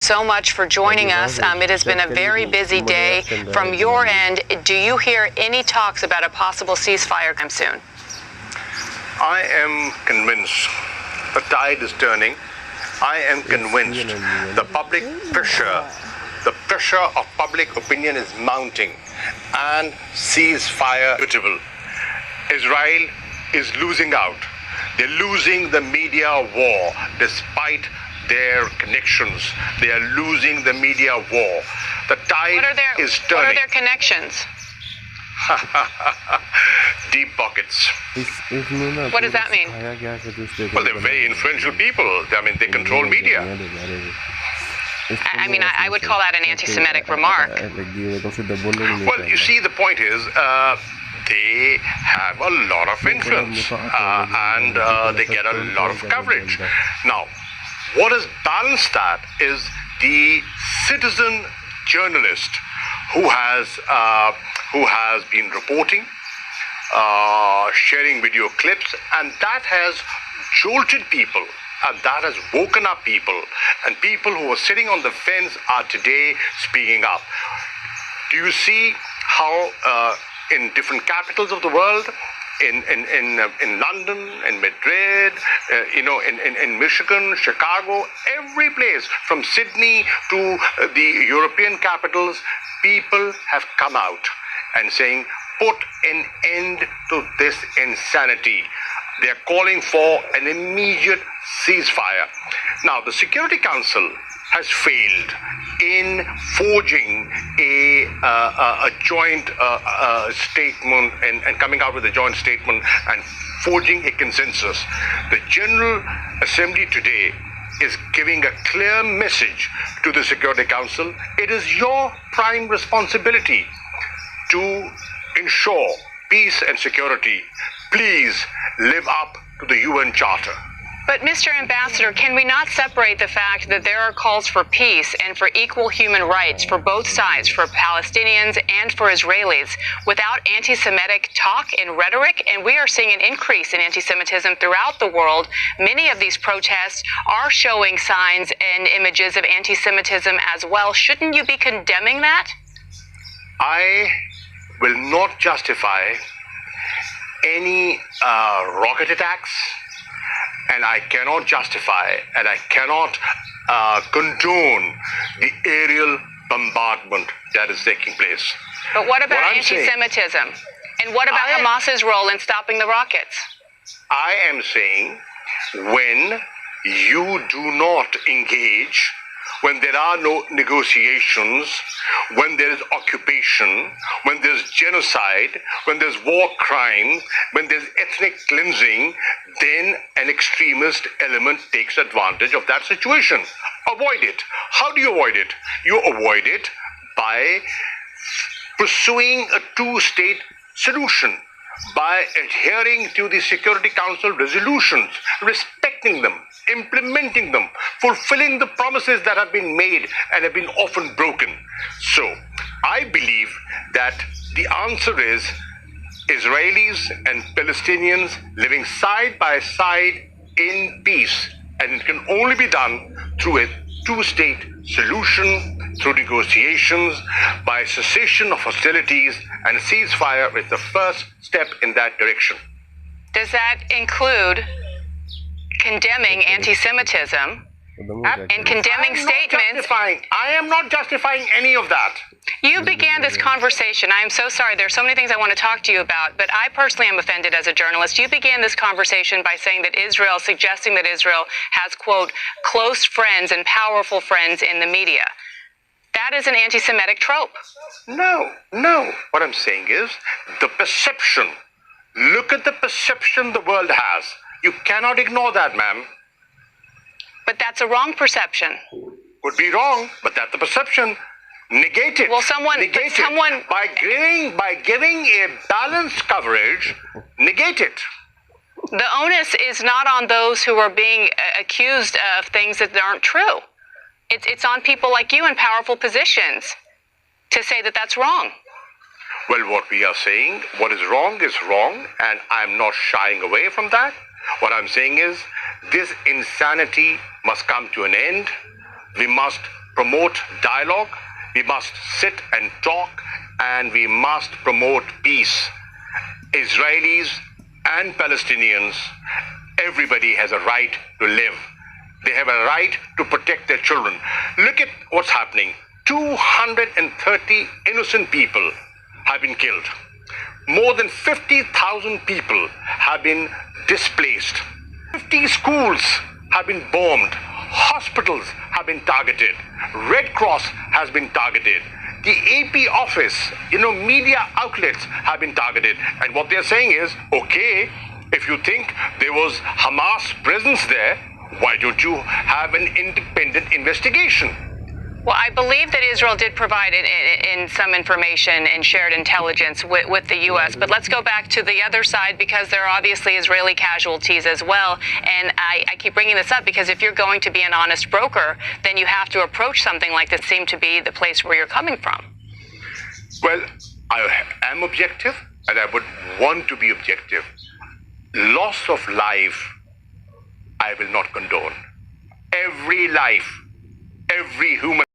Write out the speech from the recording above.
So much for joining us. It has been a very busy day. From your end, do you hear any talks about a possible ceasefire soon? I am convinced the tide is turning. I am convinced the pressure of public opinion is mounting and ceasefire inevitable. Israel is losing out. They're losing the media war despite their connections. They are losing the media war. The tide is turning. What are their connections? Deep pockets. What does that mean? Well, they're very influential people. I mean, they control media. I would call that an anti-Semitic remark. Well, you see, the point is, they have a lot of influence and they get a lot of coverage. Now, what has balanced that is the citizen journalist who has been reporting, sharing video clips, and that has jolted people, and that has woken up people, and people who are sitting on the fence are today speaking up. Do you see how in different capitals of the world, in London, in Madrid, in Michigan, Chicago, every place from Sydney to the European capitals, people have come out and saying, put an end to this insanity. They are calling for an immediate ceasefire. Now, the Security Council has failed in forging a joint statement and coming out with a joint statement and forging a consensus. The General Assembly today is giving a clear message to the Security Council. It is your prime responsibility to ensure peace and security. Please live up to the UN Charter. But, Mr. Ambassador, can we not separate the fact that there are calls for peace and for equal human rights for both sides, for Palestinians and for Israelis, without anti-Semitic talk and rhetoric? And we are seeing an increase in anti-Semitism throughout the world. Many of these protests are showing signs and images of anti-Semitism as well. Shouldn't you be condemning that? I will not justify any rocket attacks, and I cannot justify and I cannot condone the aerial bombardment that is taking place. But what about anti-Semitism? And what about Hamas's role in stopping the rockets? I am saying when you do not engage, when there are no negotiations, when there is occupation, when there's genocide, when there's war crime, when there's ethnic cleansing, then an extremist element takes advantage of that situation. Avoid it. How do you avoid it? You avoid it by pursuing a two-state solution, by adhering to the Security Council resolutions, respecting them, implementing them, fulfilling the promises that have been made and have been often broken. So, I believe that the answer is Israelis and Palestinians living side by side in peace, and it can only be done through a two-state solution, through negotiations, by cessation of hostilities, and a ceasefire is the first step in that direction. Does that include condemning anti-Semitism and condemning statements? I am not justifying any of that. You began this conversation. I am so sorry. There are so many things I want to talk to you about, but I personally am offended as a journalist. You began this conversation by saying that suggesting that Israel has, quote, close friends and powerful friends in the media. That is an anti-Semitic trope. No. What I'm saying is the perception. Look at the perception the world has. You cannot ignore that, ma'am. But that's a wrong perception. Could be wrong, but that's the perception. Negate it. Well, someone by giving a balanced coverage, negate it. The onus is not on those who are being accused of things that aren't true. It's on people like you in powerful positions to say that that's wrong. Well, what we are saying, what is wrong, and I'm not shying away from that. What I'm saying is, this insanity must come to an end. We must promote dialogue, we must sit and talk, and we must promote peace. Israelis and Palestinians, everybody has a right to live. They have a right to protect their children. Look at what's happening. 230 innocent people have been killed. More than 50,000 people have been displaced. 50 schools have been bombed. Hospitals have been targeted. Red Cross has been targeted. The AP office, media outlets have been targeted. And what they're saying is, okay, if you think there was Hamas presence there, why don't you have an independent investigation? Well, I believe that Israel did provide in some information and shared intelligence with the U.S., but let's go back to the other side, because there are obviously Israeli casualties as well. And I keep bringing this up because if you're going to be an honest broker, then you have to approach something like this seem to be the place where you're coming from. Well, I am objective, and I would want to be objective. Loss of life, I will not condone. Every life, every human